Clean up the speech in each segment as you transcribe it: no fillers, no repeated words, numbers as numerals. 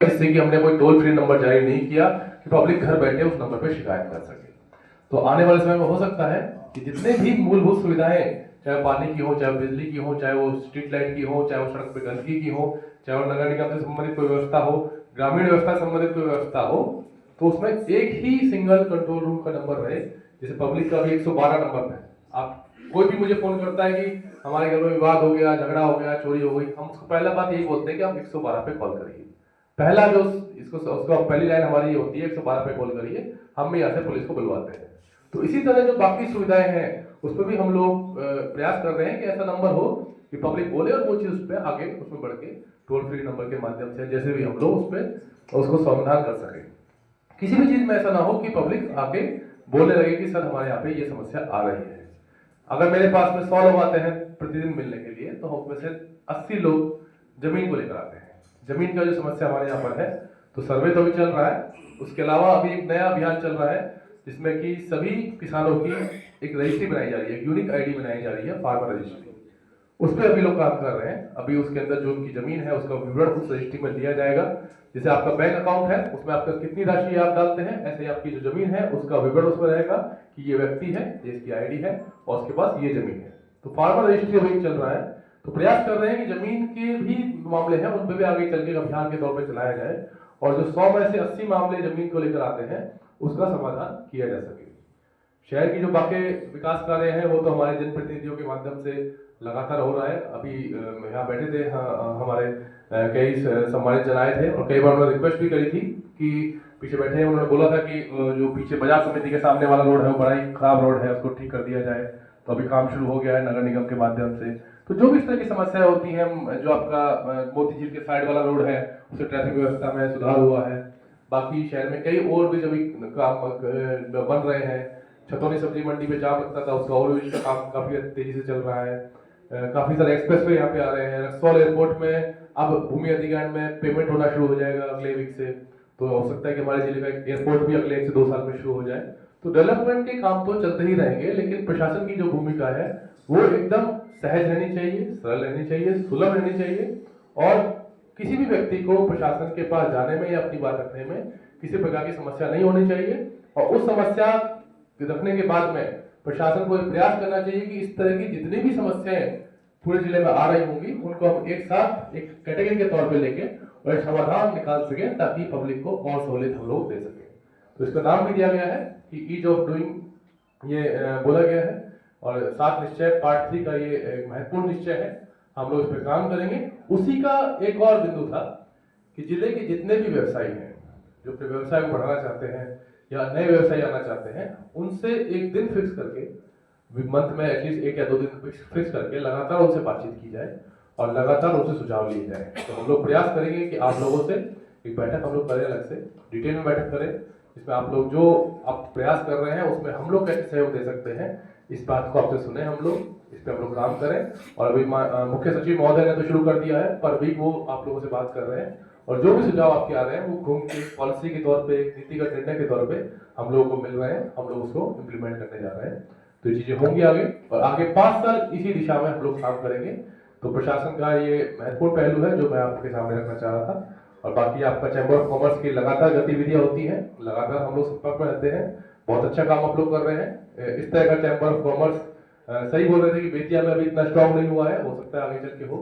जिससे कि हमने कोई टोल फ्री नंबर जारी नहीं किया कि पब्लिक घर बैठे उस नंबर पर शिकायत कर सके। तो आने वाले समय में हो सकता है कि जितने भी मूलभूत सुविधाएं, चाहे पानी की हो, चाहे बिजली की हो, चाहे वो स्ट्रीट लाइट की हो, चाहे वो सड़क पे गंदगी की हो, चाहे वो नगर निगम से संबंधित कोई व्यवस्था हो, ग्रामीण व्यवस्था से संबंधित कोई व्यवस्था हो, तो उसमें एक ही सिंगल कंट्रोल रूम का नंबर रहे। जैसे पब्लिक का भी 112 नंबर है। आप कोई भी मुझे फोन करता है कि हमारे घर में विवाद हो गया, झगड़ा हो गया, चोरी हो गई, हम उसको पहला बात यही बोलते हैं कि आप 112 पे कॉल करिए। पहला जो इसको उसको पहली लाइन हमारी ये होती है 112 पे कॉल करिए, हम भी यहाँ से पुलिस को बुलवाते हैं। तो इसी तरह जो बाकी सुविधाएं हैं उस पर भी हम लोग प्रयास कर रहे हैं कि ऐसा नंबर हो कि पब्लिक बोले और वो चीज उस पर आगे उसमें बढ़ के टोल फ्री नंबर के माध्यम से जैसे भी हम लोग उस पर उसको समाधान कर सके। किसी भी चीज में ऐसा ना हो कि पब्लिक आके बोलने लगे कि सर हमारे यहाँ पे ये समस्या आ रही है। अगर मेरे पास में 100 लोग आते हैं प्रतिदिन मिलने के लिए, तो उसमें से 80 लोग जमीन को लेकर आते हैं। जमीन का जो समस्या हमारे यहाँ पर है, तो सर्वे तो भी चल रहा है। उसके अलावा अभी एक नया अभियान चल रहा है जिसमें कि सभी किसानों की एक रजिस्ट्री बनाई जा रही है, यूनिक आईडी बनाई जा रही है, फार्मर रजिस्ट्री। उस पर अभी लोग काम कर रहे हैं। अभी उसके अंदर जो उनकी जमीन है उसका विवरण उस रजिस्ट्री में दिया जाएगा। जैसे आपका बैंक अकाउंट है उसमें आपका कितनी राशि आप डालते हैं, ऐसे ही आपकी जो जमीन है उसका विवरण उसमें रहेगा कि ये व्यक्ति है, ये इसकी आईडी है और उसके पास ये जमीन है। तो फार्मर रजिस्ट्री अभी चल रहा है। तो प्रयास कर रहे हैं कि जमीन के भी मामले हैं उन पर भी आगे चल के अभियान के तौर पर चलाया जाए और जो 100 में से 80 मामले जमीन को लेकर आते हैं उसका समाधान किया जा सके। शहर की जो बाकी विकास कार्य हैं वो तो हमारे जनप्रतिनिधियों के माध्यम से लगातार हो रहा है। अभी यहाँ बैठे थे हमारे कई सम्मानित जन आए थे और कई बार उन्होंने रिक्वेस्ट भी करी थी कि पीछे बैठे हैं, उन्होंने बोला था कि जो पीछे बाजार समिति के सामने वाला रोड है वो बड़ा ही खराब रोड है, उसको ठीक कर दिया जाए। तो अभी काम शुरू हो गया है नगर निगम के माध्यम से। तो जो भी इस तरह की समस्याएं होती हैं, जो आपका मोती झील के साइड वाला रोड है उससे ट्रैफिक व्यवस्था में सुधार हुआ है। बाकी शहर में कई और भी जब काम बन रहे हैं, छतौनी सब्जी मंडी में जाम लगता था उसका और भी काम काफी तेजी से चल रहा है। काफी सारे एक्सप्रेसवे यहाँ पे आ रहे हैं। रक्सौल एयरपोर्ट में अब भूमि अधिग्रहण में पेमेंट होना शुरू हो जाएगा अगले वीक से। तो हो सकता है कि हमारे जिले का एयरपोर्ट भी अगले 1 से 2 साल में शुरू हो जाए। तो डेवलपमेंट के काम तो चलते ही रहेंगे, लेकिन प्रशासन की जो भूमिका है वो एकदम सहज रहनी चाहिए, सरल रहनी चाहिए, सुलभ रहनी चाहिए और किसी भी व्यक्ति को प्रशासन के पास जाने में या अपनी बात रखने में किसी प्रकार की समस्या नहीं होनी चाहिए। और उस समस्या रखने के बाद में प्रशासन को प्रयास करना चाहिए कि इस तरह की जितनी भी समस्याएं पूरे जिले में आ रही होंगी उनको हम एक साथ एक कैटेगरी के तौर पे लेके और एक समाधान निकाल सके ताकि पब्लिक को और सहूलियत हम लोग दे सके। तो इसका नाम भी दिया गया है कि ईज ऑफ डूइंग, ये बोला गया है। और 7 निश्चय पार्ट 3 का ये एक महत्वपूर्ण निश्चय है। हम लोग इस पर काम करेंगे। उसी का एक और बिंदु था कि जिले के जितने भी व्यवसायी हैं जो अपने व्यवसाय को बढ़ाना चाहते हैं या नए व्यवसायी आना चाहते हैं, उनसे एक दिन फिक्स करके मंथ में एटलीस्ट 1 या 2 दिन फिक्स करके लगातार उनसे बातचीत की जाए और लगातार उनसे सुझाव लिए जाए। तो हम लोग प्रयास करेंगे कि आप लोगों से एक बैठक हम लोग करें, अलग से डिटेल में बैठक करें, जिसमें आप लोग जो आप प्रयास कर रहे हैं उसमें हम लोग कैसे सहयोग दे सकते हैं इस बात को आपसे सुने, हम लोग इस पर हम लोग काम करें। और अभी मुख्य सचिव महोदय ने तो शुरू कर दिया है, पर भी वो आप लोगों से बात कर रहे हैं और जो भी सुझाव आपके आ रहे हैं वो घूम के पॉलिसी के तौर पे, नीतिगत निर्णय के तौर पे हम लोगों को मिल रहे हैं। हम लोग उसको इम्प्लीमेंट करने जा रहे हैं। तो ये चीजें होंगी आगे और आगे 5 साल इसी दिशा में हम लोग काम करेंगे। तो प्रशासन का ये महत्वपूर्ण पहलू है जो मैं आपके सामने रखना चाह रहा था। और बाकी आपका चैम्बर ऑफ कॉमर्स की लगातार गतिविधियां होती हैं, लगातार हम लोग संपर्क में रहते हैं। बहुत अच्छा काम आप लोग कर रहे हैं। इस तरह का चैम्बर ऑफ कॉमर्स, सही बोल रहे थे कि बेतिया में अभी इतना स्ट्रॉन्ग नहीं हुआ है, हो सकता है आगे चल के हो,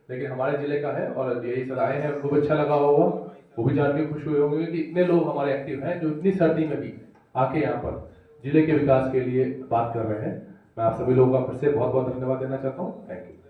लेकिन हमारे जिले का है और यही सर आए हैं, उनको भी अच्छा लगा होगा, वो भी जान के खुश हुए होंगे कि इतने लोग हमारे एक्टिव हैं जो इतनी सर्दी में भी आके यहाँ पर जिले के विकास के लिए बात कर रहे हैं। मैं आप सभी लोगों का फिर से बहुत बहुत धन्यवाद देना चाहता हूँ। Thank you.